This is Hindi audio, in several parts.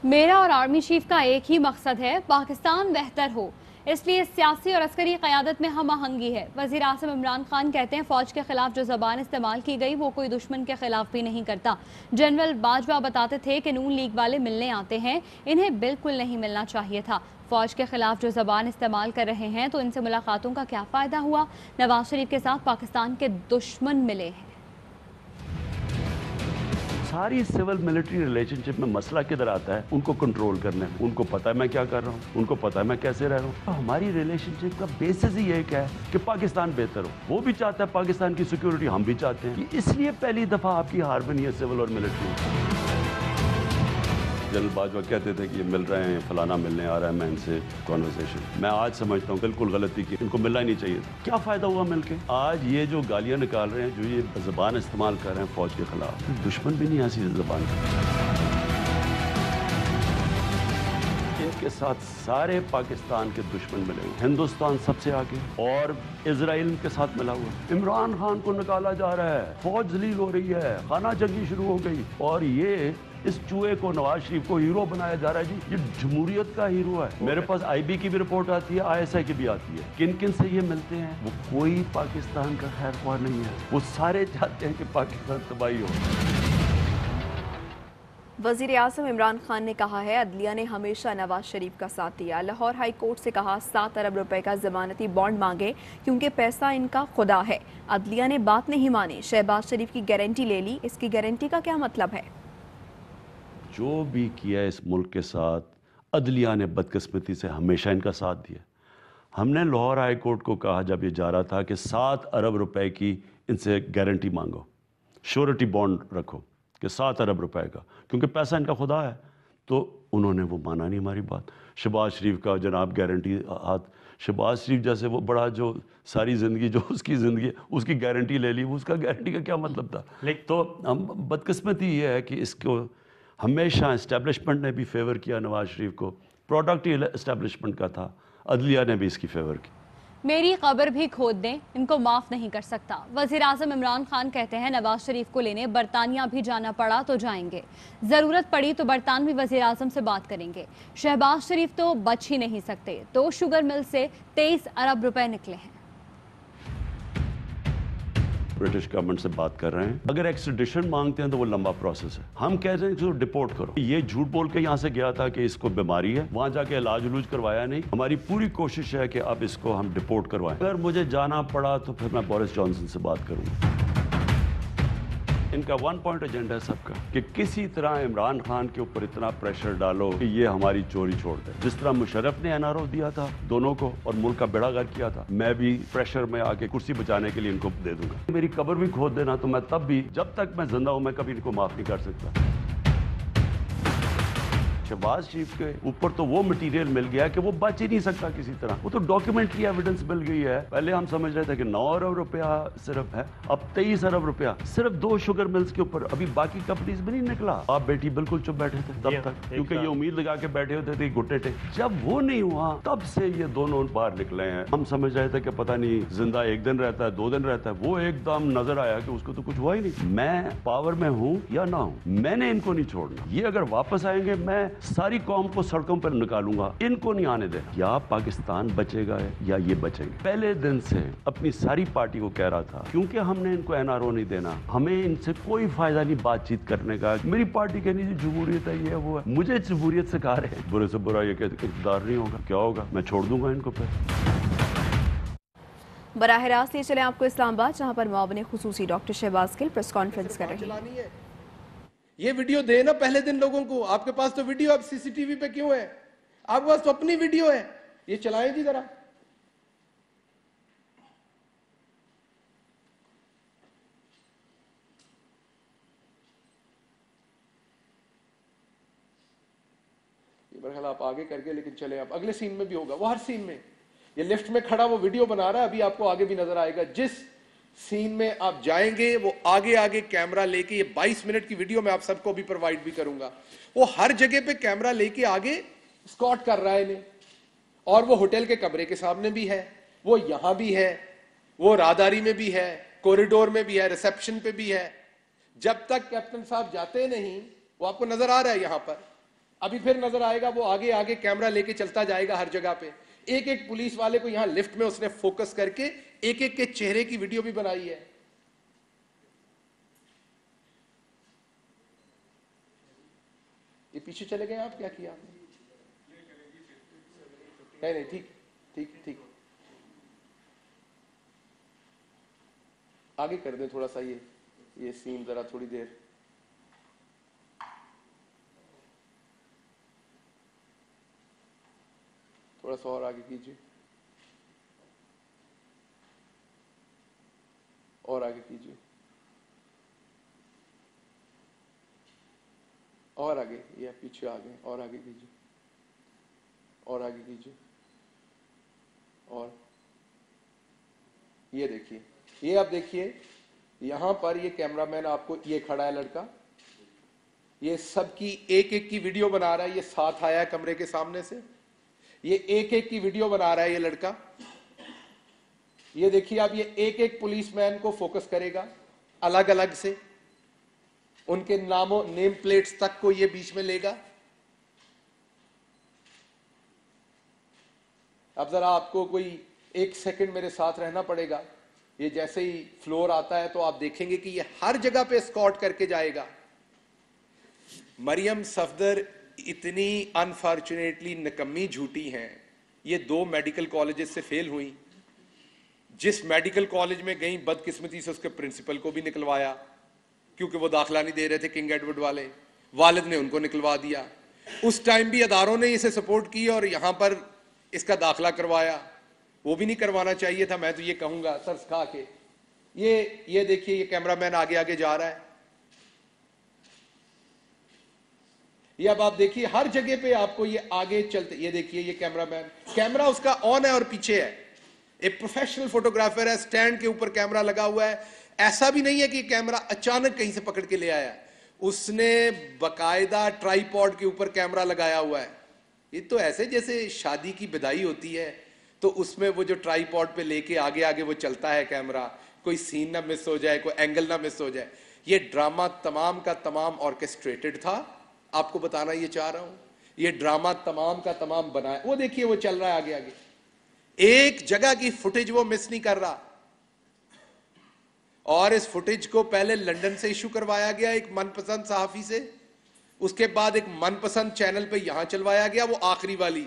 मेरा और आर्मी चीफ का एक ही मकसद है, पाकिस्तान बेहतर हो। इसलिए सियासी और अस्करी क़यादत में हम आहंगी है। वज़ीर आज़म इमरान खान कहते हैं फ़ौज के खिलाफ जो ज़बान इस्तेमाल की गई वो कोई दुश्मन के खिलाफ भी नहीं करता। जनरल बाजवा बताते थे कि नून लीग वाले मिलने आते हैं, इन्हें बिल्कुल नहीं मिलना चाहिए था। फ़ौज के खिलाफ जो ज़बान इस्तेमाल कर रहे हैं तो इनसे मुलाकातों का क्या फ़ायदा हुआ। नवाज शरीफ के साथ पाकिस्तान के दुश्मन मिले हैं। सारी सिविल मिलिट्री रिलेशनशिप में मसला किधर आता है, उनको कंट्रोल करना है। उनको पता है मैं क्या कर रहा हूँ, उनको पता है मैं कैसे रह रहा हूँ। तो हमारी रिलेशनशिप का बेसिस ही एक है कि पाकिस्तान बेहतर हो। वो भी चाहता है पाकिस्तान की सिक्योरिटी, हम भी चाहते हैं। इसलिए पहली दफा आपकी हार बनी है सिविल और मिलिट्री। जनरल बाजवा कहते थे कि ये मिल रहे हैं, फलाना मिलने आ रहा है, मैं इनसे कॉन्वर्सेशन। मैं आज समझता हूँ बिल्कुल गलती की, इनको मिलना ही नहीं चाहिए। क्या फ़ायदा हुआ मिलके? आज ये जो गालियाँ निकाल रहे हैं, जो ये ज़बान इस्तेमाल कर रहे हैं फ़ौज के खिलाफ, दुश्मन भी नहीं ऐसी ज़बान। इनके साथ सारे पाकिस्तान के दुश्मन मिले हुए। हिंदुस्तान सबसे आगे और इजराइल के साथ मिला हुआ। इमरान खान को निकाला जा रहा है, फौज जलील हो रही है, खाना जंगी शुरू हो गई और ये इस चूहे को, नवाज शरीफ को हीरो बनाया जा रहा है। जी, ये जमहूरियत का हीरो है। मेरे पास IB की भी रिपोर्ट आती है, ISI की भी आती है। किन किन से ये मिलते हैं? वो कोई पाकिस्तान का खैर ख्वाह नहीं है। वो सारे चाहते हैं कि पाकिस्तान तबाही हो। वज़ीर आज़म इमरान खान ने कहा है अदलिया ने हमेशा नवाज शरीफ का साथ दिया। लाहौर हाई कोर्ट से कहा 7 अरब रुपए का जमानती बॉन्ड मांगे क्योंकि पैसा इनका खुदा है। अदलिया ने बात नहीं मानी, शहबाज शरीफ की गारंटी ले ली। इसकी गारंटी का क्या मतलब है? जो भी किया इस मुल्क के साथ, अदलिया ने बदकिस्मती से हमेशा इनका साथ दिया। हमने लाहौर हाई कोर्ट को कहा जब ये जा रहा था कि 7 अरब रुपए की इनसे गारंटी मांगो, श्योरिटी बॉन्ड रखो कि 7 अरब रुपए का, क्योंकि पैसा इनका खुदा है। तो उन्होंने वो माना नहीं हमारी बात। शहबाज शरीफ का जनाब गारंटी हाथ, शहबाज शरीफ जैसे वो बड़ा जो सारी ज़िंदगी जो उसकी ज़िंदगी उसकी गारंटी ले ली, उसका गारंटी का क्या मतलब था? तो हम बदकिस्मती ये है कि इसको हमेशा इस्टेब्लिशमेंट ने भी फेवर किया नवाज शरीफ को, प्रोडक्ट ही इस्टेब्लिशमेंट का था। अदलिया ने भी इसकी फेवर की। मेरी कब्र भी खोद दें, इनको माफ नहीं कर सकता। वज़ीर आज़म इमरान खान कहते हैं नवाज शरीफ को लेने बरतानिया भी जाना पड़ा तो जाएंगे, जरूरत पड़ी तो बरतानवी वज़ीर आज़म से बात करेंगे। शहबाज शरीफ तो बच ही नहीं सकते। 2 शुगर मिल से 23 अरब रुपए निकले हैं। ब्रिटिश गवर्नमेंट से बात कर रहे हैं। अगर एक्सट्रेडिशन मांगते हैं तो वो लंबा प्रोसेस है। हम कह रहे हैं कि डिपोर्ट करो। ये झूठ बोल के यहाँ से गया था कि इसको बीमारी है, वहां जाके इलाज उलूज करवाया नहीं। हमारी पूरी कोशिश है कि अब इसको हम डिपोर्ट करवाएं। अगर मुझे जाना पड़ा तो फिर मैं बोरिस जॉनसन से बात करूंगा। इनका 1 पॉइंट एजेंडा है सबका कि किसी तरह इमरान खान के ऊपर इतना प्रेशर डालो कि ये हमारी चोरी छोड़ दे। जिस तरह मुशर्रफ ने NRO दिया था दोनों को और मुल्क का बेड़ा गर्क किया था, मैं भी प्रेशर में आके कुर्सी बचाने के लिए इनको दे दूंगा। मेरी कब्र भी खोद देना तो मैं तब भी, जब तक मैं जिंदा हूं, मैं कभी इनको माफ नहीं कर सकता। शहबाज शरीफ के ऊपर तो वो मटेरियल मिल गया कि वो बच ही नहीं सकता किसी तरह। वो तो डॉक्यूमेंट्री एविडेंस मिल गई है। पहले हम समझ रहे थे कि 9 अरब रुपया सिर्फ है, अब 23 अरब रुपया सिर्फ 2 शुगर मिल्स के ऊपर। अभी बाकी कंपनीज में नहीं निकला। आप बेटी बिल्कुल चुप बैठे थे तब तक, क्योंकि ये उम्मीद लगा के बैठे होते थे घुटे थे। जब वो नहीं हुआ तब से ये दोनों बाहर निकले हैं। हम समझ रहे थे कि पता नहीं जिंदा 1 दिन रहता है, 2 दिन रहता है। वो एकदम नजर आया कि उसको तो कुछ हुआ ही नहीं। मैं पावर में हूं या ना हूं, मैंने इनको नहीं छोड़ना। ये अगर वापस आएंगे मैं सारी कौम को सड़कों पर निकालूंगा, इनको नहीं आने देना। या पाकिस्तान बचेगा या ये बचेंगे। पहले दिन से अपनी सारी पार्टी को कह रहा था, क्योंकि हमने इनको NRO नहीं देना, हमें इनसे कोई फायदा नहीं बातचीत करने का। मेरी पार्टी कहनी जी जमहूरियत है, ये वो है। मुझे जमहूरियत सिखा रहे हैं। बुरे से बुरा ये कहते इक़्तिदार नहीं होगा, क्या होगा? मैं छोड़ दूंगा इनको। फिर बराह रास्त ये चले आपको इस्लामाबाद, जहां पर मुआविन खुसूसी doctor Shahbaz Gill press conference कर रही है। ये वीडियो दे ना पहले दिन लोगों को। आपके पास तो वीडियो, अब CCTV पे क्यों है? आपके पास तो अपनी वीडियो है, ये चलाएं जी जरा। ये मेरे ख्याल आप आगे करके लेकिन चले। आप अगले सीन में भी होगा, वो हर सीन में। ये लिफ्ट में खड़ा वो वीडियो बना रहा है, अभी आपको आगे भी नजर आएगा। जिस सीन में आप जाएंगे वो आगे आगे कैमरा लेके, ये 22 मिनट की वीडियो मैं आप सबको भी प्रोवाइड भी करूंगा। वो हर जगह पे कैमरा लेके आगे स्कॉट कर रहा है इन्हें। और वो होटल के कमरे के सामने भी है, वो यहां भी है, वो राहदारी में भी है, कॉरिडोर में भी है, रिसेप्शन पे भी है। जब तक कैप्टन साहब जाते नहीं, वो आपको नजर आ रहा है यहां पर, अभी फिर नजर आएगा वो आगे आगे कैमरा लेके चलता जाएगा हर जगह पे। एक एक पुलिस वाले को यहां लिफ्ट में उसने फोकस करके एक एक के चेहरे की वीडियो भी बनाई है। ये पीछे चले गए आप, क्या किया आपने? नहीं, ठीक ठीक ठीक, आगे कर दें थोड़ा सा ये सीन जरा थोड़ी देर। थोड़ा सा और आगे कीजिए, और आगे कीजिए, और आगे, ये पीछे आ गए, और आगे कीजिए, और आगे कीजिए, और ये देखिए, ये आप देखिए यहां पर ये कैमरामैन आपको, ये खड़ा है लड़का, ये सबकी एक एक की वीडियो बना रहा है। ये साथ आया है कमरे के सामने से, ये एक एक की वीडियो बना रहा है ये लड़का। ये देखिए आप, ये एक एक पुलिसमैन को फोकस करेगा अलग अलग से, उनके नामों नेम प्लेट्स तक को ये बीच में लेगा। अब जरा आपको कोई एक सेकंड मेरे साथ रहना पड़ेगा। ये जैसे ही फ्लोर आता है तो आप देखेंगे कि ये हर जगह पे स्कॉट करके जाएगा। मरियम सफदर इतनी अनफॉर्चुनेटली निकम्मी झूठी हैं, ये 2 मेडिकल कॉलेजेस से फेल हुई। जिस मेडिकल कॉलेज में गई बदकिस्मती से उसके प्रिंसिपल को भी निकलवाया, क्योंकि वो दाखिला नहीं दे रहे थे किंग एडवर्ड वाले, वालिद ने उनको निकलवा दिया। उस टाइम भी अदारों ने इसे सपोर्ट की और यहां पर इसका दाखिला करवाया। वो भी नहीं करवाना चाहिए था, मैं तो ये कहूंगा तरस खा के। ये देखिए, ये कैमरामैन आगे आगे जा रहा है। ये अब आप देखिए हर जगह पे आपको ये आगे चलते, ये देखिए ये कैमरामैन, कैमरा उसका ऑन है और पीछे है। एक प्रोफेशनल फोटोग्राफर है, स्टैंड के ऊपर कैमरा लगा हुआ है। ऐसा भी नहीं है कि कैमरा अचानक कहीं से पकड़ के ले आया, उसने बकायदा ट्राइपॉड के ऊपर कैमरा लगाया हुआ है। ये तो ऐसे जैसे शादी की विदाई होती है तो उसमें वो जो ट्राइपॉड पे लेके आगे आगे वो चलता है कैमरा, कोई सीन ना मिस हो जाए, कोई एंगल ना मिस हो जाए। ये ड्रामा तमाम का तमाम ऑर्केस्ट्रेटेड था, आपको बताना ये चाह रहा हूं। ये ड्रामा तमाम का तमाम बनाया। वो देखिए वो चल रहा है आगे आगे, एक जगह की फुटेज वो मिस नहीं कर रहा। और इस फुटेज को पहले लंदन से इशू करवाया गया एक मनपसंद सहाफी से, उसके बाद एक मनपसंद चैनल पे यहां चलवाया गया, वो आखिरी वाली,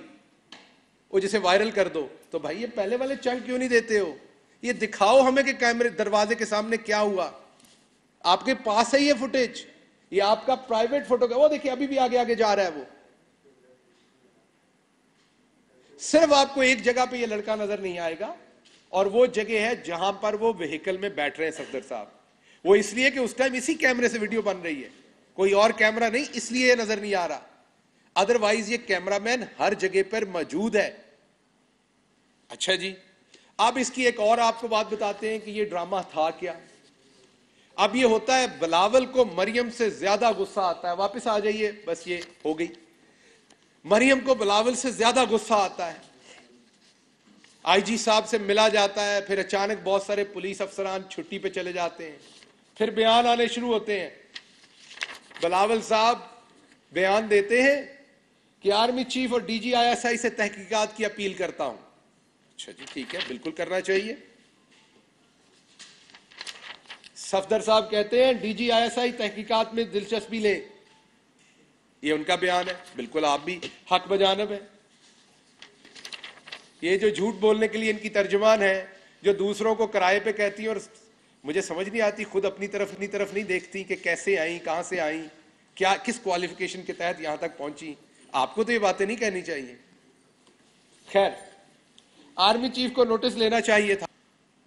वो जिसे वायरल कर दो। तो भाई ये पहले वाले चंक क्यों नहीं देते हो? ये दिखाओ हमें कि कैमरे दरवाजे के सामने क्या हुआ। आपके पास है ये फुटेज, ये आपका प्राइवेट फोटो का। वो देखिए अभी भी आगे आगे जा रहा है वो। सिर्फ आपको एक जगह पे ये लड़का नजर नहीं आएगा, और वो जगह है जहां पर वो व्हीकल में बैठ रहे हैं सफदर साहब। वो इसलिए कि उस टाइम इसी कैमरे से वीडियो बन रही है, कोई और कैमरा नहीं, इसलिए ये नजर नहीं आ रहा। अदरवाइज ये कैमरामैन हर जगह पर मौजूद है। अच्छा जी, अब इसकी एक और आपको बात बताते हैं कि ये ड्रामा था क्या। अब ये होता है, बिलावल को मरियम से ज्यादा गुस्सा आता है। वापस आ जाइए, बस ये हो गई। मरियम को बिलावल से ज्यादा गुस्सा आता है। आईजी साहब से मिला जाता है, फिर अचानक बहुत सारे पुलिस अफसरान छुट्टी पे चले जाते हैं, फिर बयान आने शुरू होते हैं। बिलावल साहब बयान देते हैं कि आर्मी चीफ और डीजी आईएसआई से तहकीकात की अपील करता हूं। अच्छा जी, ठीक है, बिल्कुल करना चाहिए। सफदर साहब कहते हैं डीजी आईएसआई तहकीकात में दिलचस्पी ले, ये उनका बयान है, बिल्कुल आप भी हक बजानब है। ये जो झूठ बोलने के लिए इनकी तर्जुमान है, जो दूसरों को किराए पे कहती है, और मुझे समझ नहीं आती खुद अपनी तरफ नहीं देखती कि कैसे आई, कहां से आई, क्या किस क्वालिफिकेशन के तहत यहां तक पहुंची। आपको तो ये बातें नहीं कहनी चाहिए। खैर, आर्मी चीफ को नोटिस लेना चाहिए था।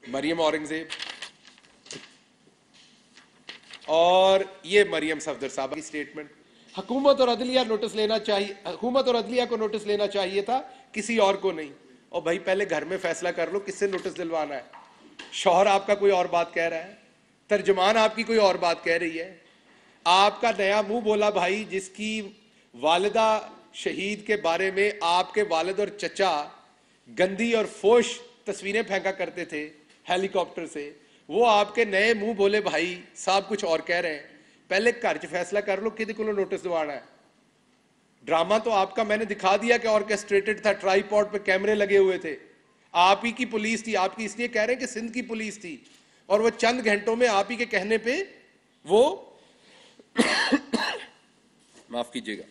मरियम औरंगजेब और ये मरियम सफदर साहब की स्टेटमेंट, हुकूमत और अदलिया नोटिस लेना चाहिए, हुकूमत और अदलिया को नोटिस लेना चाहिए था, किसी और को नहीं। और भाई पहले घर में फैसला कर लो किससे नोटिस दिलवाना है। शौहर आपका कोई और बात कह रहा है, तर्जुमान आपकी कोई और बात कह रही है। आपका नया मुंह बोला भाई, जिसकी वालिदा शहीद के बारे में आपके वालिद और चचा गंदी और फोश तस्वीरें फेंका करते थे हेलीकॉप्टर से, वो आपके नए मुंह बोले भाई साहब कुछ और कह रहे हैं। पहले घर च फैसला कर लो कि को नोटिस दिवाना है। ड्रामा तो आपका मैंने दिखा दिया कि ऑर्केस्ट्रेटेड था, ट्राईपॉड पे कैमरे लगे हुए थे, आप ही की पुलिस थी, आपकी इसलिए कह रहे हैं कि सिंध की पुलिस थी, और वो चंद घंटों में आप ही के कहने पे वो माफ कीजिएगा,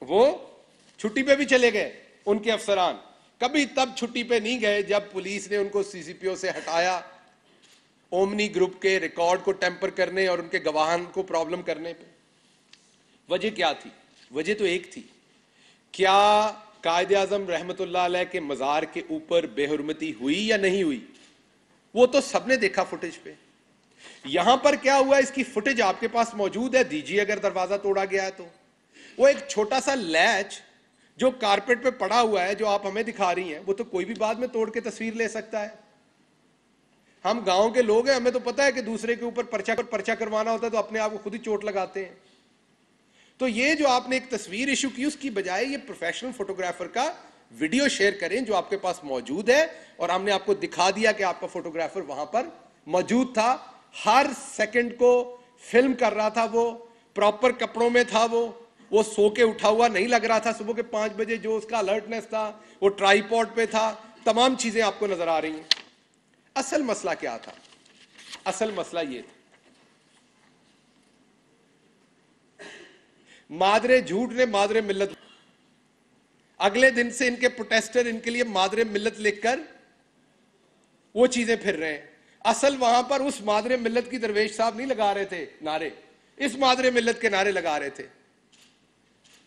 वो छुट्टी पे भी चले गए। उनके अफसरान कभी तब छुट्टी पे नहीं गए जब पुलिस ने उनको सीसीपीओ से हटाया, ओमनी ग्रुप के रिकॉर्ड को टेम्पर करने और उनके गवाहान को प्रॉब्लम करने पे। वजह क्या थी? वजह तो एक थी, क्या कायदे आजम रहमतुल्लाह अलैह के मजार के ऊपर बेहुरमती हुई या नहीं हुई? वो तो सबने देखा फुटेज पे। यहां पर क्या हुआ, इसकी फुटेज आपके पास मौजूद है, दीजिए अगर दरवाजा तोड़ा गया है तो। वो एक छोटा सा लैच जो कारपेट पे पड़ा हुआ है, जो आप हमें दिखा रही हैं, वो तो कोई भी बाद में तोड़ के तस्वीर ले सकता है। हम गांव के लोग हैं, हमें तो पता है कि दूसरे के ऊपर पर्चा करवाना होता है तो अपने आप को खुद ही चोट लगाते हैं। तो ये जो आपने एक तस्वीर इशू की, उसकी बजाय ये प्रोफेशनल फोटोग्राफर का वीडियो शेयर करें जो आपके पास मौजूद है, और हमने आपको दिखा दिया कि आपका फोटोग्राफर वहां पर मौजूद था, हर सेकंड को फिल्म कर रहा था, वो प्रॉपर कपड़ों में था, वो सो के उठा हुआ नहीं लग रहा था। सुबह के 5 बजे जो उसका अलर्टनेस था, वो ट्राईपॉड पे था, तमाम चीजें आपको नजर आ रही हैं। असल मसला क्या था? असल मसला ये था, मादरे झूठ ने मादरे मिल्लत। अगले दिन से इनके प्रोटेस्टर इनके लिए मादरे मिल्लत लिखकर वो चीजें फिर रहे हैं। असल वहां पर उस मादरे मिल्लत की दरवेश साहब नहीं लगा रहे थे नारे, इस मादरे मिल्लत के नारे लगा रहे थे।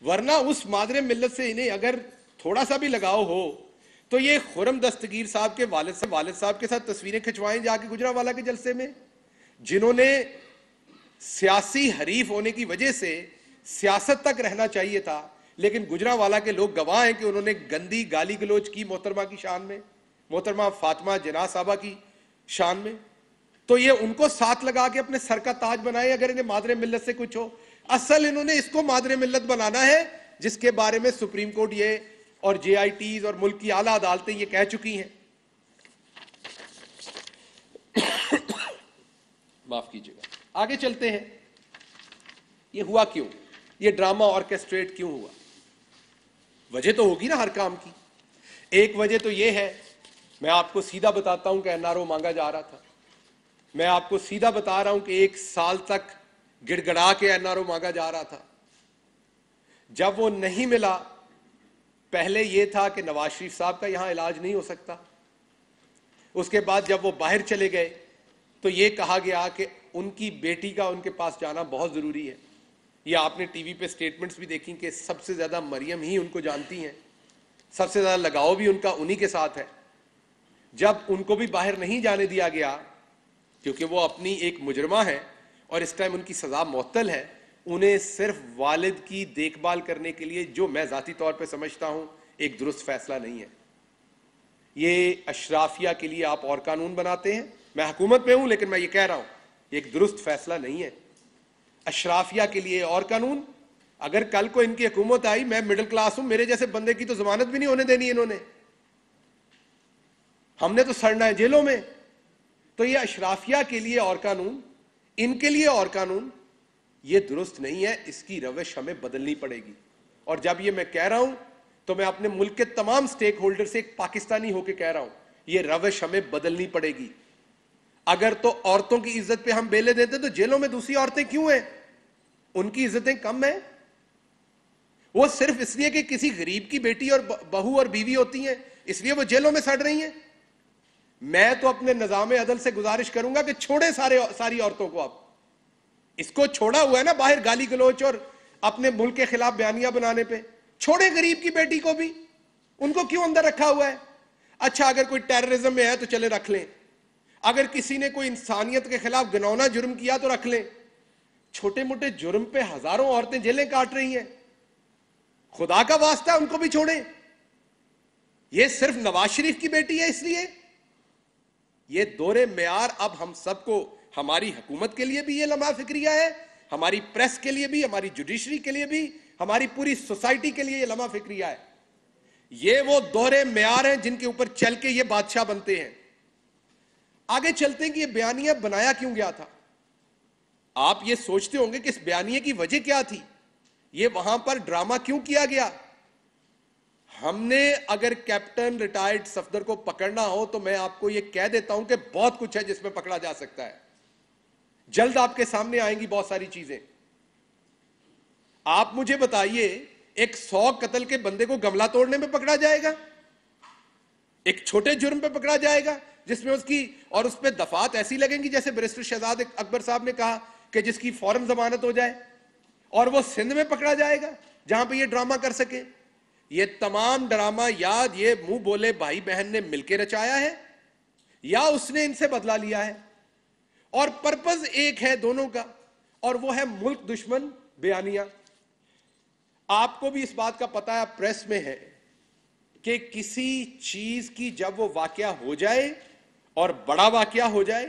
वरना उस मादरे मिल्लत से इन्हें अगर थोड़ा सा भी लगाव हो तो ये खुरम दस्तगीर साहब के वालिद साहब के साथ तस्वीरें खिंचवाएं जाके गुजरावाला के जलसे में, जिन्होंने सियासी हरीफ होने की वजह से सियासत तक रहना चाहिए था, लेकिन गुजरावाला के लोग गवाह हैं कि उन्होंने गंदी गाली गलोच की मोहतरमा की शान में, मोहतरमा फातिमा जना साहबा की शान में। तो ये उनको साथ लगा के अपने सर का ताज बनाए अगर इन्हें मादरे मिल्लत से कुछ हो। असल इन्होंने इसको मादरे मिल्लत बनाना है जिसके बारे में सुप्रीम कोर्ट ये और जेआईटीज और मुल्क की आला अदालतें ये कह चुकी हैं। माफ कीजिएगा, आगे चलते हैं। ये हुआ क्यों? ये ड्रामा ऑर्केस्ट्रेट क्यों हुआ? वजह तो होगी ना हर काम की। एक वजह तो ये है, मैं आपको सीधा बताता हूं कि एनआरओ मांगा जा रहा था। मैं आपको सीधा बता रहा हूं कि 1 साल तक गिड़गड़ा के एनआरओ मांगा जा रहा था। जब वो नहीं मिला, पहले यह था कि नवाज शरीफ साहब का यहां इलाज नहीं हो सकता। उसके बाद जब वो बाहर चले गए तो यह कहा गया कि उनकी बेटी का उनके पास जाना बहुत जरूरी है। ये आपने टीवी पे स्टेटमेंट्स भी देखी कि सबसे ज्यादा मरियम ही उनको जानती हैं, सबसे ज्यादा लगाव भी उनका उन्हीं के साथ है। जब उनको भी बाहर नहीं जाने दिया गया क्योंकि वो अपनी एक मुजरिमा है और इस टाइम उनकी सजा मुअत्तल है, उन्हें सिर्फ वालिद की देखभाल करने के लिए, जो मैं जाती तौर पे समझता हूं एक दुरुस्त फैसला नहीं है। ये अशराफिया के लिए आप और कानून बनाते हैं, मैं हुकूमत में हूं लेकिन मैं ये कह रहा हूं एक दुरुस्त फैसला नहीं है। अशराफिया के लिए और कानून, अगर कल को इनकी हुकूमत आई, मैं मिडिल क्लास हूं, मेरे जैसे बंदे की तो जमानत भी नहीं होने देनी इन्होंने, हमने तो सड़ना है जेलों में। तो ये अशराफिया के लिए और कानून, इनके लिए और कानून, ये दुरुस्त नहीं है। इसकी रविश हमें बदलनी पड़ेगी। और जब ये मैं कह रहा हूं तो मैं अपने मुल्क के तमाम स्टेक होल्डर से एक पाकिस्तानी होकर कह रहा हूं, ये रविश हमें बदलनी पड़ेगी। अगर तो औरतों की इज्जत पे हम बेले देते तो जेलों में दूसरी औरतें क्यों हैं? उनकी इज्जतें कम हैं? वो सिर्फ इसलिए कि किसी गरीब की बेटी और बहू और बीवी होती हैं इसलिए वो जेलों में सड़ रही हैं? मैं तो अपने निजाम अदल से गुजारिश करूंगा कि छोड़े सारी औरतों को। आप इसको छोड़ा हुआ है ना बाहर गाली गलोच और अपने मुल्क के खिलाफ बयानियां बनाने पे, छोड़े गरीब की बेटी को भी, उनको क्यों अंदर रखा हुआ है? अच्छा, अगर कोई टेररिज्म में है तो चले रख लें, अगर किसी ने कोई इंसानियत के खिलाफ घिनौना जुर्म किया तो रख लें। छोटे मोटे जुर्म पे हजारों औरतें जेलें काट रही हैं, खुदा का वास्ता है उनको भी छोड़ें। ये सिर्फ नवाज शरीफ की बेटी है इसलिए? ये दोहरे मेयार अब हम सबको, हमारी हुकूमत के लिए भी ये लम्हा फिक्रिया है, हमारी प्रेस के लिए भी, हमारी जुडिशरी के लिए भी, हमारी पूरी सोसाइटी के लिए ये लम्हा फिक्रिया है। ये वो दोहरे मेयार हैं जिनके ऊपर चल के ये बादशाह बनते हैं। आगे चलते हैं कि ये बयानिया बनाया क्यों गया था। आप ये सोचते होंगे कि इस बयानिए की वजह क्या थी। ये वहां पर ड्रामा क्यों किया गया? हमने अगर कैप्टन रिटायर्ड सफदर को पकड़ना हो तो मैं आपको यह कह देता हूं कि बहुत कुछ है जिसमें पकड़ा जा सकता है। जल्द आपके सामने आएंगी बहुत सारी चीजें। आप मुझे बताइए, एक 100 कत्ल के बंदे को गमला तोड़ने में पकड़ा जाएगा? एक छोटे जुर्म पे पकड़ा जाएगा जिसमें उसकी और उस पर दफात ऐसी लगेंगी जैसे बैरिस्टर शहजाद अकबर साहब ने कहा कि जिसकी फौरन जमानत हो जाए, और वो सिंध में पकड़ा जाएगा जहां पे ये ड्रामा कर सके? ये तमाम ड्रामा याद ये मुंह बोले भाई बहन ने मिलकर रचाया है या उसने इनसे बदला लिया है? और पर्पस एक है दोनों का, और वो है मुल्क दुश्मन बयानिया। आपको भी इस बात का पता है, प्रेस में है कि किसी चीज की जब वो वाकया हो जाए और बड़ा वाकया हो जाए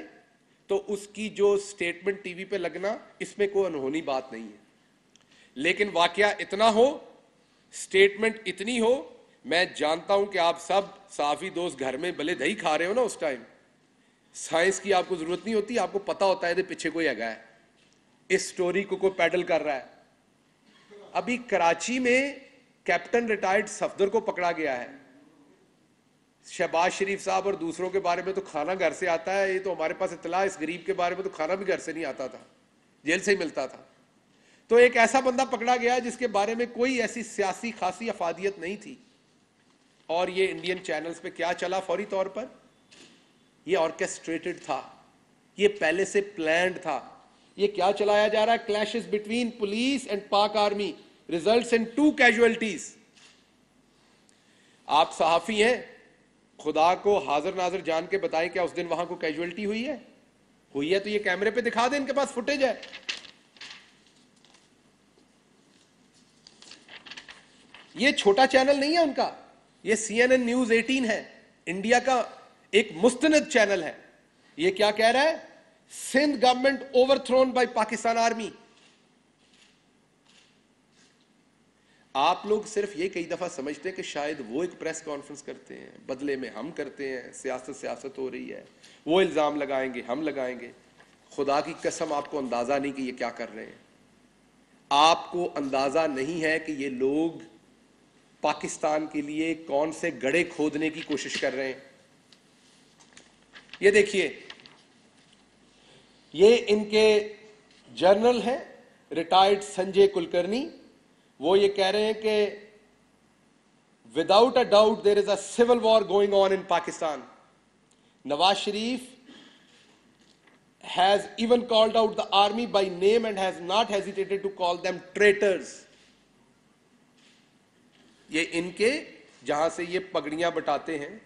तो उसकी जो स्टेटमेंट टीवी पे लगना, इसमें कोई अनहोनी बात नहीं है। लेकिन वाकया इतना हो, स्टेटमेंट इतनी हो, मैं जानता हूं कि आप सब साफी दोस्त घर में भले दही खा रहे हो ना, उस टाइम साइंस की आपको जरूरत नहीं होती, आपको पता होता है कि पीछे कोई हैगा है, इस स्टोरी को कोई पैडल कर रहा है। अभी कराची में कैप्टन रिटायर्ड सफदर को पकड़ा गया है। शहबाज शरीफ साहब और दूसरों के बारे में तो खाना घर से आता है, ये तो हमारे पास इतला, इस गरीब के बारे में तो खाना भी घर से नहीं आता था, जेल से ही मिलता था। तो एक ऐसा बंदा पकड़ा गया जिसके बारे में कोई ऐसी सियासी खासी अफादियत नहीं थी, और ये इंडियन चैनल्स पे क्या चला फौरी तौर पर, ये ऑर्केस्ट्रेटेड था, ये पहले से प्लान्ड था। ये क्या चलाया जा रहा है? क्लैशेस बिटवीन पुलिस एंड पाक आर्मी रिजल्ट्स इन 2 कैजुअलिटीज। आप सहाफी हैं, खुदा को हाजिर नाजिर जान के बताएं क्या उस दिन वहां को कैजुअलिटी हुई है? हुई है तो ये कैमरे पे दिखा दें, इनके पास फुटेज है। ये छोटा चैनल नहीं है उनका, ये CNN न्यूज 18 है, इंडिया का एक मुस्तनद चैनल है। ये क्या कह रहा है? Sindh government overthrown by Pakistan army. आप लोग सिर्फ ये कई दफा समझते हैं कि शायद वो एक प्रेस कॉन्फ्रेंस करते हैं, बदले में हम करते हैं, सियासत हो रही है, वो इल्जाम लगाएंगे, हम लगाएंगे। खुदा की कसम आपको अंदाजा नहीं कि ये क्या कर रहे हैं। आपको अंदाजा नहीं है कि ये लोग पाकिस्तान के लिए कौन से गड्ढे खोदने की कोशिश कर रहे हैं। ये देखिए, ये इनके जर्नल हैं, रिटायर्ड संजय कुलकर्णी। वो ये कह रहे हैं कि without a doubt there is a civil war going on in Pakistan. Nawaz Sharif has even called out the army by name and has not hesitated to call them traitors. ये इनके जहां से ये पगड़ियां बटाते हैं,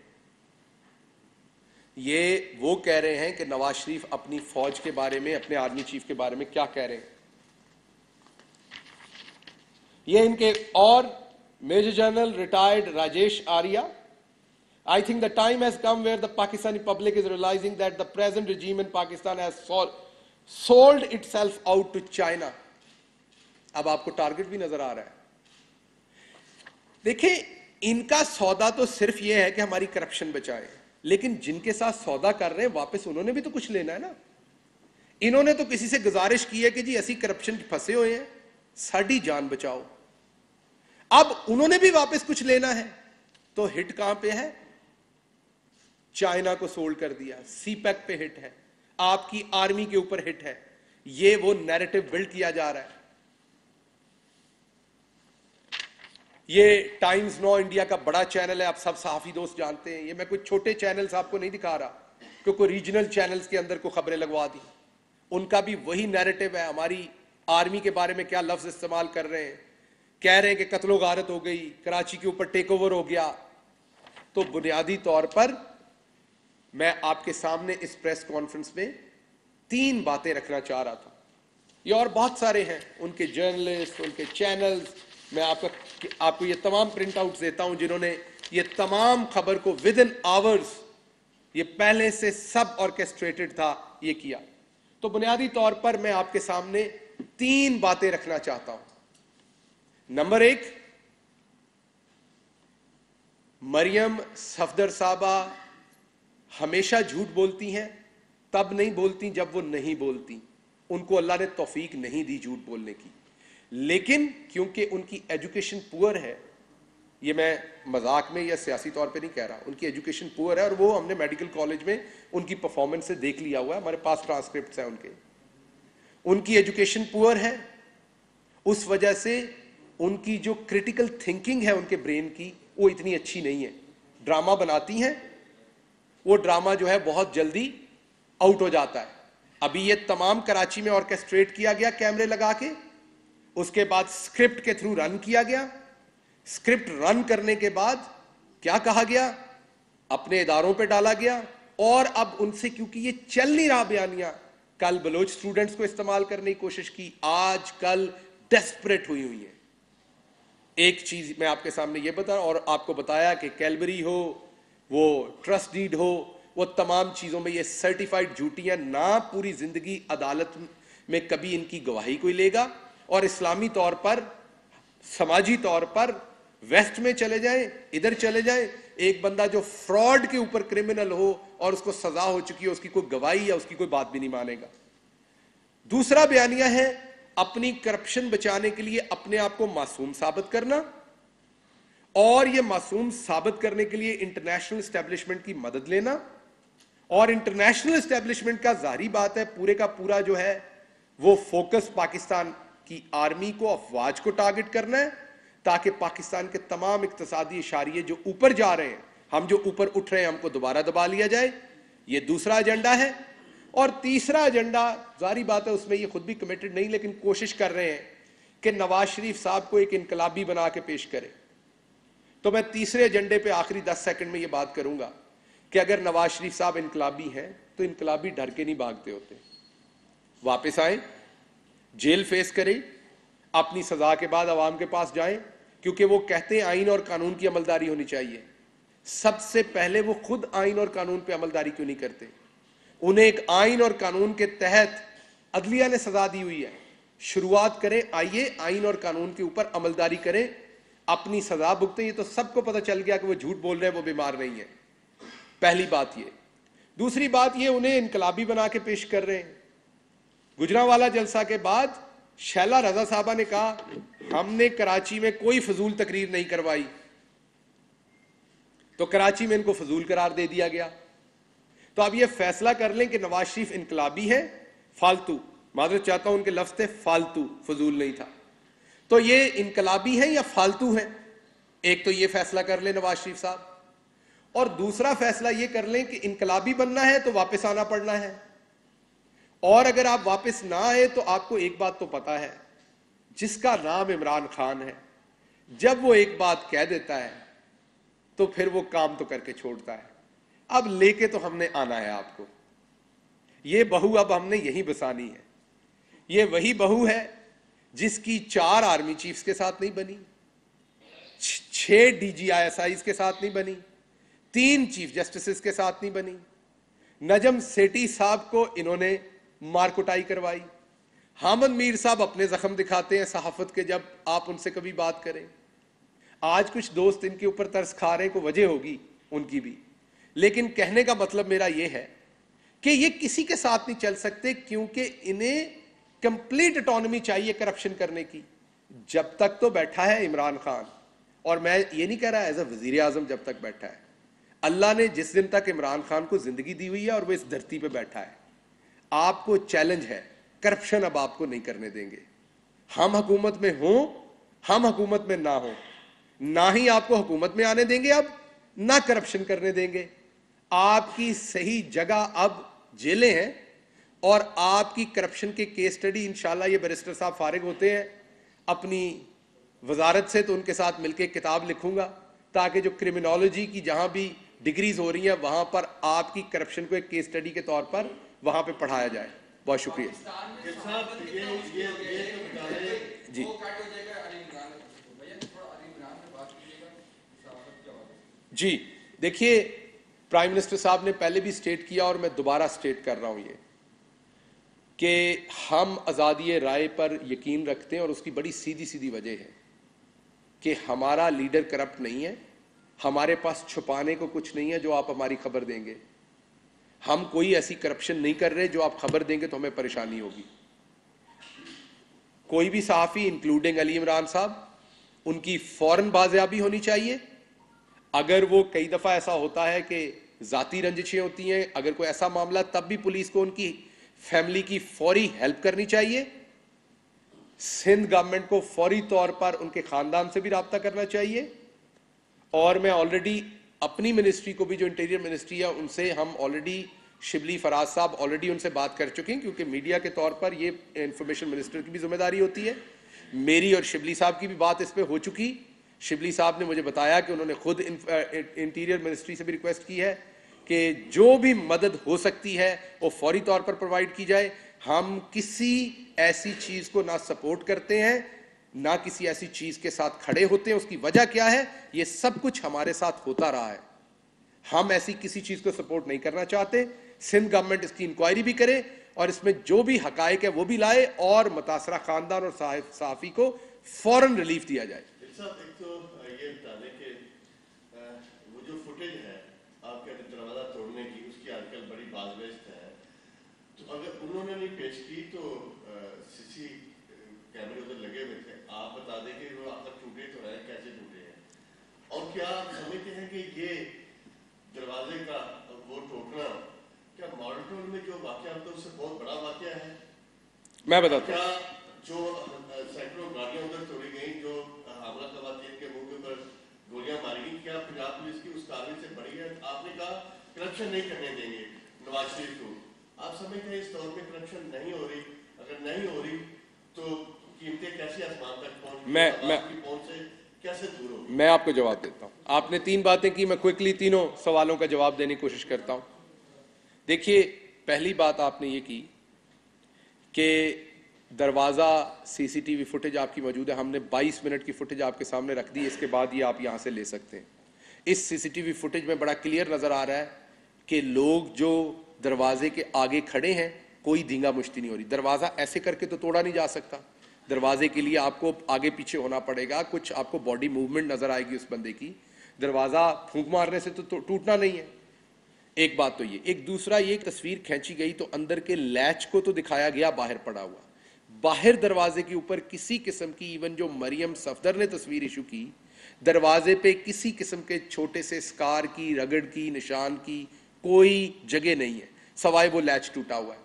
ये वो कह रहे हैं कि नवाज शरीफ अपनी फौज के बारे में, अपने आर्मी चीफ के बारे में क्या कह रहे हैं। ये इनके और major general retired Rajesh Arya, I think the time has come where the Pakistani public is realizing that the present regime in Pakistan has sold itself out to China. अब आपको टारगेट भी नजर आ रहा है। देखिए, इनका सौदा तो सिर्फ यह है कि हमारी करप्शन बचाए, लेकिन जिनके साथ सौदा कर रहे हैं वापस उन्होंने भी तो कुछ लेना है ना। इन्होंने तो किसी से गुजारिश की है कि जी ऐसी करप्शन फंसे हुए हैं, साड़ी जान बचाओ। अब उन्होंने भी वापस कुछ लेना है, तो हिट कहां पे है? चाइना को सोल्ड कर दिया, सीपैक पे हिट है, आपकी आर्मी के ऊपर हिट है। ये वो नैरेटिव बिल्ड किया जा रहा है। ये टाइम्स नाउ इंडिया का बड़ा चैनल है, आप सब सहाफी दोस्त जानते हैं। ये मैं कुछ छोटे चैनल्स आपको नहीं दिखा रहा, क्योंकि रीजनल चैनल्स के अंदर को खबरें लगवा दी। उनका भी वही नैरेटिव है। हमारी आर्मी के बारे में क्या लफ्ज इस्तेमाल कर रहे हैं, कह रहे हैं कि कत्लो गारत हो गई, कराची के ऊपर टेक ओवर हो गया। तो बुनियादी तौर पर मैं आपके सामने इस प्रेस कॉन्फ्रेंस में 3 बातें रखना चाह रहा था। ये और बहुत सारे हैं, उनके जर्नलिस्ट, उनके चैनल्स। मैं आपको ये तमाम प्रिंट आउट्स देता हूं जिन्होंने ये तमाम खबर को विद इन आवर्स, ये पहले से सब ऑर्केस्ट्रेटेड था, ये किया। तो बुनियादी तौर पर मैं आपके सामने 3 बातें रखना चाहता हूं। नंबर 1, मरियम सफदर साहबा हमेशा झूठ बोलती हैं, तब नहीं बोलती जब वो नहीं बोलती। उनको अल्लाह ने तौफीक नहीं दी झूठ बोलने की। लेकिन क्योंकि उनकी एजुकेशन पुअर है, ये मैं मजाक में या सियासी तौर पे नहीं कह रहा, उनकी एजुकेशन पुअर है और वो हमने मेडिकल कॉलेज में उनकी परफॉर्मेंस से देख लिया हुआ है, हमारे पास ट्रांसक्रिप्ट्स हैं उनकी एजुकेशन पुअर है। उस वजह से उनकी जो क्रिटिकल थिंकिंग है उनके ब्रेन की वो इतनी अच्छी नहीं है। ड्रामा बनाती हैं, वो ड्रामा जो है बहुत जल्दी आउट हो जाता है। अभी ये तमाम कराची में ऑर्केस्ट्रेट किया गया कैमरे लगा के, उसके बाद स्क्रिप्ट के थ्रू रन किया गया। स्क्रिप्ट रन करने के बाद क्या कहा गया, अपने इदारों पे डाला गया और अब उनसे क्योंकि ये चल नहीं रहा बयानिया, कल बलोच स्टूडेंट्स को इस्तेमाल करने की कोशिश की, आज कल डेस्परेट हुई है। एक चीज मैं आपके सामने ये बता और आपको बताया कि कैलबरी हो, वो ट्रस्ट डीड हो, वो तमाम चीजों में ये सर्टिफाइड झूठियां ना पूरी जिंदगी अदालत में कभी इनकी गवाही कोई लेगा। और इस्लामी तौर पर, समाजी तौर पर वेस्ट में चले जाएं, इधर चले जाएं, एक बंदा जो फ्रॉड के ऊपर क्रिमिनल हो और उसको सजा हो चुकी है, उसकी कोई गवाही या उसकी कोई बात भी नहीं मानेगा। दूसरा बयानिया है अपनी करप्शन बचाने के लिए अपने आप को मासूम साबित करना और यह मासूम साबित करने के लिए इंटरनेशनल एस्टेब्लिशमेंट की मदद लेना। और इंटरनेशनल एस्टेब्लिशमेंट का जाहिर बात है पूरे का पूरा जो है वो फोकस पाकिस्तान की आर्मी को, अफवाज को टारगेट करना है ताकि पाकिस्तान के तमाम इक्तिसादी इशारे जो ऊपर जा रहे हैं, हम जो ऊपर उठ रहे हैं, हमको दोबारा दबा लिया जाए। ये दूसरा एजेंडा है। और तीसरा एजेंडा, जारी बात है उसमें ये खुद भी कमिटेड नहीं, लेकिन कोशिश कर रहे हैं कि नवाज शरीफ साहब को एक इनकलाबी बना के पेश करे। तो मैं तीसरे एजेंडे पे आखिरी 10 सेकंड में ये बात करूंगा कि अगर नवाज शरीफ साहब इनकलाबी हैं तो इनकलाबी डर के नहीं भागते होते, वापस आए, जेल फेस करें, अपनी सजा के बाद अवाम के पास जाएं, क्योंकि वो कहते हैं आइन और कानून की अमलदारी होनी चाहिए। सबसे पहले वो खुद आइन और कानून पे अमलदारी क्यों नहीं करते? उन्हें एक आइन और कानून के तहत अदलिया ने सजा दी हुई है, शुरुआत करें, आइए आइन और कानून के ऊपर अमलदारी करें, अपनी सजा भुगतें। ये तो सबको पता चल गया कि वो झूठ बोल रहे हैं, वो बीमार नहीं है। पहली बात ये। दूसरी बात ये, उन्हें इनकलाबी बना के पेश कर रहे हैं। गुजरांवाला जलसा के बाद शैला रजा साहबा ने कहा हमने कराची में कोई फजूल तकरीर नहीं करवाई, तो कराची में इनको फजूल करार दे दिया गया। तो अब ये फैसला कर लें कि नवाज शरीफ इनकलाबी है, फालतू, माजरत चाहता हूं उनके लफ्ज थे फालतू, फजूल नहीं था, तो ये इनकलाबी है या फालतू है? एक तो ये फैसला कर लें नवाज शरीफ साहब, और दूसरा फैसला ये कर लें कि इनकलाबी बनना है तो वापस आना पड़ना है। और अगर आप वापस ना आए तो आपको एक बात तो पता है, जिसका नाम इमरान खान है, जब वो एक बात कह देता है तो फिर वो काम तो करके छोड़ता है। अब लेके तो हमने आना है आपको, ये बहू अब हमने यही बसानी है। ये वही बहू है जिसकी 4 आर्मी चीफ्स के साथ नहीं बनी, 6 DGISIs के साथ नहीं बनी, 3 चीफ जस्टिस के साथ नहीं बनी। नजम सेठी साहब को इन्होंने मारकुटाई करवाई। हामिद मीर साहब अपने जख्म दिखाते हैं सहाफत के, जब आप उनसे कभी बात करें। आज कुछ दोस्त इनके ऊपर तरस खा रहे को वजह होगी उनकी भी, लेकिन कहने का मतलब मेरा यह है कि ये किसी के साथ नहीं चल सकते, क्योंकि इन्हें कंप्लीट ऑटोनॉमी चाहिए करप्शन करने की। जब तक तो बैठा है इमरान खान, और मैं ये नहीं कह रहा एज अ वजीर आजम, जब तक बैठा है, अल्लाह ने जिस दिन तक इमरान खान को जिंदगी दी हुई है और वो इस धरती पे बैठा है, आपको चैलेंज है, करप्शन अब आपको नहीं करने देंगे। हम हुकूमत में हों, हम हुकूमत में ना हो, ना ही आपको हुकूमत में आने देंगे, अब ना करप्शन करने देंगे। आपकी सही जगह अब जेलें हैं, और आपकी करप्शन के केस स्टडी इंशाल्लाह, ये बैरिस्टर साहब फारिग होते हैं अपनी वजारत से, तो उनके साथ मिलकर किताब लिखूंगा, ताकि जो क्रिमिनोलॉजी की जहां भी डिग्रीज हो रही हैं वहां पर आपकी करप्शन को एक केस स्टडी के तौर पर वहां पे पढ़ाया जाए। बहुत शुक्रिया जी। जी देखिए, प्राइम मिनिस्टर साहब ने पहले भी स्टेट किया और मैं दोबारा स्टेट कर रहा हूं ये, कि हम आज़ादी राय पर यकीन रखते हैं, और उसकी बड़ी सीधी सीधी वजह है कि हमारा लीडर करप्ट नहीं है, हमारे पास छुपाने को कुछ नहीं है जो आप हमारी खबर देंगे। हम कोई ऐसी करप्शन नहीं कर रहे जो आप खबर देंगे तो हमें परेशानी होगी। कोई भी सहाफी इंक्लूडिंग अली इमरान साहब, उनकी फौरन बाजियाबी होनी चाहिए। अगर वो कई दफा ऐसा होता है कि जाती रंजिशें होती हैं, अगर कोई ऐसा मामला, तब भी पुलिस को उनकी फैमिली की फौरी हेल्प करनी चाहिए। सिंध गवर्नमेंट को फौरी तौर पर उनके खानदान से भी राब्ता करना चाहिए। और मैं ऑलरेडी अपनी मिनिस्ट्री को भी, जो इंटीरियर मिनिस्ट्री है, उनसे हम ऑलरेडी, शिबली फराज साहब ऑलरेडी उनसे बात कर चुके हैं, क्योंकि मीडिया के तौर पर ये इंफॉर्मेशन मिनिस्टर की भी जिम्मेदारी होती है। मेरी और शिबली साहब की भी बात इस पे हो चुकी। शिबली साहब ने मुझे बताया कि उन्होंने खुद इंटीरियर मिनिस्ट्री से भी रिक्वेस्ट की है कि जो भी मदद हो सकती है वो फौरी तौर पर प्रोवाइड की जाए। हम किसी ऐसी चीज को ना सपोर्ट करते हैं, ना किसी ऐसी चीज के साथ खड़े होते हैं। उसकी वजह क्या है? ये सब कुछ हमारे साथ होता रहा है। हम ऐसी किसी चीज को सपोर्ट नहीं करना चाहते। सिंध गवर्नमेंट इसकी इंक्वायरी भी करे और इसमें जो भी हकायक है वो भी लाए और मुतासरा खानदान और सहाफी को फौरन रिलीफ दिया जाए। एक तो ये बता दें कि वो जो फुटेज है आपके दरवाजा तोड़ने की, उसकी आजकल बड़ी बाज़ है, तो अगर उन्होंने नहीं पेश की तो सीसी कैमरे उधर लगे हुए थे, आप बता दें कि वो आखिर टूटे तो है, कैसे टूटे हैं, और क्या आप समझते हैं कि ये दरवाजे का वो टूटना क्या मॉडल टाउन में जो वाकया होता है उससे बहुत बड़ा वाकया है? मैं बताता हूँ। क्या जो सैकड़ों गाड़ियां उधर तोड़ी गई, जो हमला खवातीन के मुंह के ऊपर गोलियां मारी गई, क्या पंजाब पुलिस की उस कार्रवाई से बड़ी है? आपने कहा करप्शन नहीं करने देंगे नवाज शरीफ को, आप समझते हैं इस दौर में करप्शन नहीं हो रही? अगर नहीं हो रही तो कीमतें कैसे आसमान तक पहुंच से कैसे दूर होगी? मैं आपको जवाब देता हूँ। आपने तीन बातें की, मैं क्विकली तीनों सवालों का जवाब देने की कोशिश करता हूँ। देखिए, पहली बात आपने ये की कि दरवाज़ा सीसीटीवी फुटेज आपकी मौजूद है। हमने 22 मिनट की फुटेज आपके सामने रख दी, इसके बाद ये आप यहाँ से ले सकते हैं। इस सीसीटीवी फुटेज में बड़ा क्लियर नज़र आ रहा है कि लोग जो दरवाजे के आगे खड़े हैं, कोई धींगा मुश्ती नहीं हो रही। दरवाज़ा ऐसे करके तो तोड़ा नहीं जा सकता। दरवाजे के लिए आपको आगे पीछे होना पड़ेगा, कुछ आपको बॉडी मूवमेंट नज़र आएगी उस बंदे की। दरवाज़ा फूंक मारने से तो टूटना नहीं है। एक बात तो ये। एक दूसरा, ये तस्वीर खींची गई तो अंदर के लैच को तो दिखाया गया बाहर पड़ा हुआ। बाहर दरवाजे के ऊपर किसी किस्म की, इवन जो मरियम सफदर ने तस्वीर इशू की, दरवाजे पे किसी किस्म के छोटे से स्कार की, रगड़ की, निशान की कोई जगह नहीं है, सवाए वो लैच टूटा हुआ है।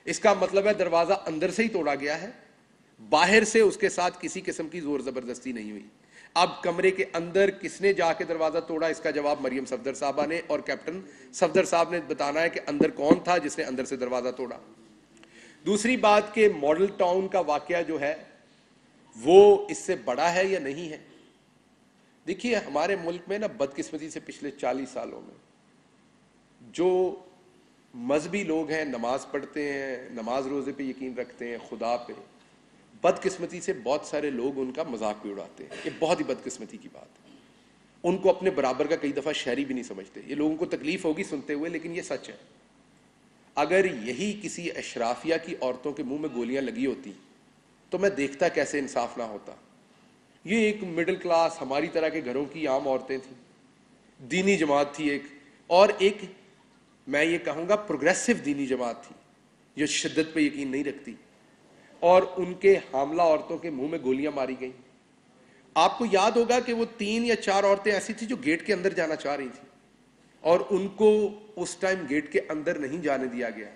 इसका मतलब है दरवाजा अंदर से ही तोड़ा गया है, बाहर से उसके साथ किसी किस्म की जोर जबरदस्ती नहीं हुई। अब कमरे के अंदर किसने जाके दरवाजा तोड़ा, इसका जवाब मरियम सफदर साहबा ने और कैप्टन सफदर साहब ने बताना है कि अंदर कौन था जिसने अंदर से दरवाजा तोड़ा। दूसरी बात के मॉडल टाउन का वाकया जो है वो इससे बड़ा है या नहीं है। देखिए, हमारे मुल्क में ना बदकिस्मती से पिछले 40 सालों में जो मजहबी लोग हैं, नमाज पढ़ते हैं, नमाज रोजे पे यकीन रखते हैं, खुदा पे, बदकिस्मती से बहुत सारे लोग उनका मजाक भी उड़ाते हैं। ये बहुत ही बदकिस्मती की बात है। उनको अपने बराबर का कई दफा शहरी भी नहीं समझते। ये लोगों को तकलीफ होगी सुनते हुए, लेकिन ये सच है। अगर यही किसी अशराफिया की औरतों के मुंह में गोलियां लगी होती तो मैं देखता कैसे इंसाफ ना होता। ये एक मिडिल क्लास हमारी तरह के घरों की आम औरतें थी, दीनी जमात थी एक, और एक मैं ये कहूँगा प्रोग्रेसिव दीनी जमात थी जो शिद्दत पे यकीन नहीं रखती, और उनके हामला औरतों के मुंह में गोलियां मारी गई। आपको याद होगा कि वो 3 या 4 औरतें ऐसी थी जो गेट के अंदर जाना चाह रही थी और उनको उस टाइम गेट के अंदर नहीं जाने दिया गया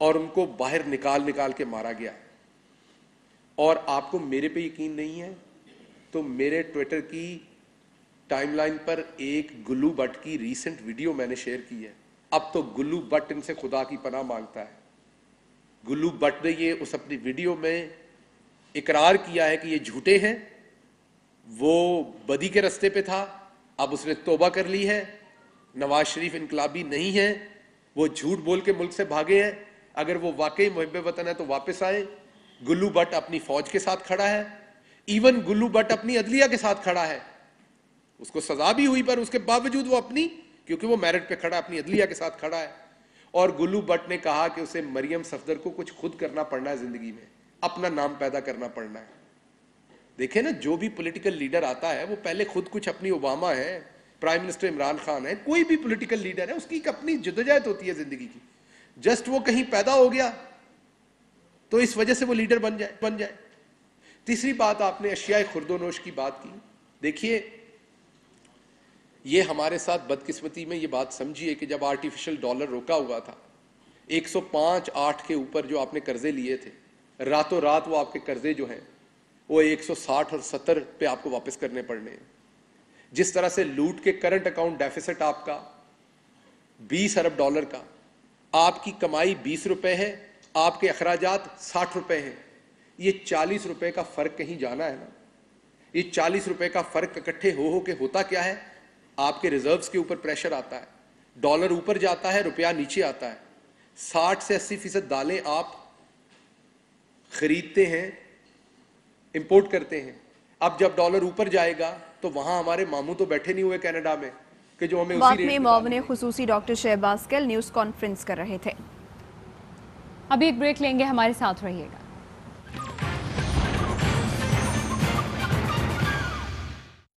और उनको बाहर निकाल के मारा गया। और आपको मेरे पे यकीन नहीं है तो मेरे ट्विटर की टाइमलाइन पर एक गुल्लू भट्ट की रीसेंट वीडियो मैंने शेयर की है। अब तो गुल्लू भट्ट इनसे खुदा की पनाह मांगता है। गुल्लू भट्ट ने ये उस अपनी वीडियो में इकरार किया है कि ये झूठे हैं, वो बदी के रास्ते पे था, अब उसने तौबा कर ली है, नवाज शरीफ इनकलाबी नहीं है, वो झूठ बोल के मुल्क से भागे हैं। अगर वो वाकई मुहिब्बे वतन है तो वापस आए। गुल्लू भट्ट अपनी फौज के साथ खड़ा है, इवन गुल्लू भट्ट अपनी अदलिया के साथ खड़ा है। उसको सजा भी हुई पर उसके बावजूद वो अपनी, क्योंकि वो मेरिट पे खड़ा, अपनी अदलिया के साथ खड़ा है। और गुल्लू भट्ट ने कहा कि उसे मरियम सफदर को कुछ खुद करना पड़ना है, जिंदगी में अपना नाम पैदा करना पड़ना है। देखे ना, जो भी पॉलिटिकल लीडर आता है वो पहले खुद कुछ, अपनी ओबामा है, प्राइम मिनिस्टर इमरान खान है, कोई भी पॉलिटिकल लीडर है, उसकी एक अपनी जद्दोजहद होती है जिंदगी की। जस्ट वो कहीं पैदा हो गया तो इस वजह से वो लीडर बन जाए। तीसरी बात, आपने अशियाए खुर्दोनोश की बात की। देखिए, ये हमारे साथ बदकिस्मती में ये बात समझिए कि जब आर्टिफिशियल डॉलर रोका हुआ था, 105.8 के ऊपर जो आपने कर्जे लिए थे, रातों रात वो आपके कर्जे जो हैं वो 160 और 70 पे आपको वापस करने पड़ने हैं। जिस तरह से लूट के करंट अकाउंट डेफिसिट आपका 20 अरब डॉलर का, आपकी कमाई 20 रुपए है, आपके अखराजात 60 रुपए हैं, ये 40 रुपए का फर्क कहीं जाना है ना। ये 40 रुपए का फर्क इकट्ठे हो के होता क्या है, आपके रिजर्व्स के ऊपर प्रेशर आता है, डॉलर ऊपर जाता है, रुपया नीचे आता है। 60 से 80% दालें आप खरीदते हैं, इंपोर्ट करते हैं। अब जब डॉलर ऊपर जाएगा तो वहां हमारे मामू तो बैठे नहीं हुए कनाडा में कि जो हमें बाद में मुआविन खुसूसी डॉक्टर शहबाज कल न्यूज कॉन्फ्रेंस कर रहे थे। अभी एक ब्रेक लेंगे, हमारे साथ रहिएगा।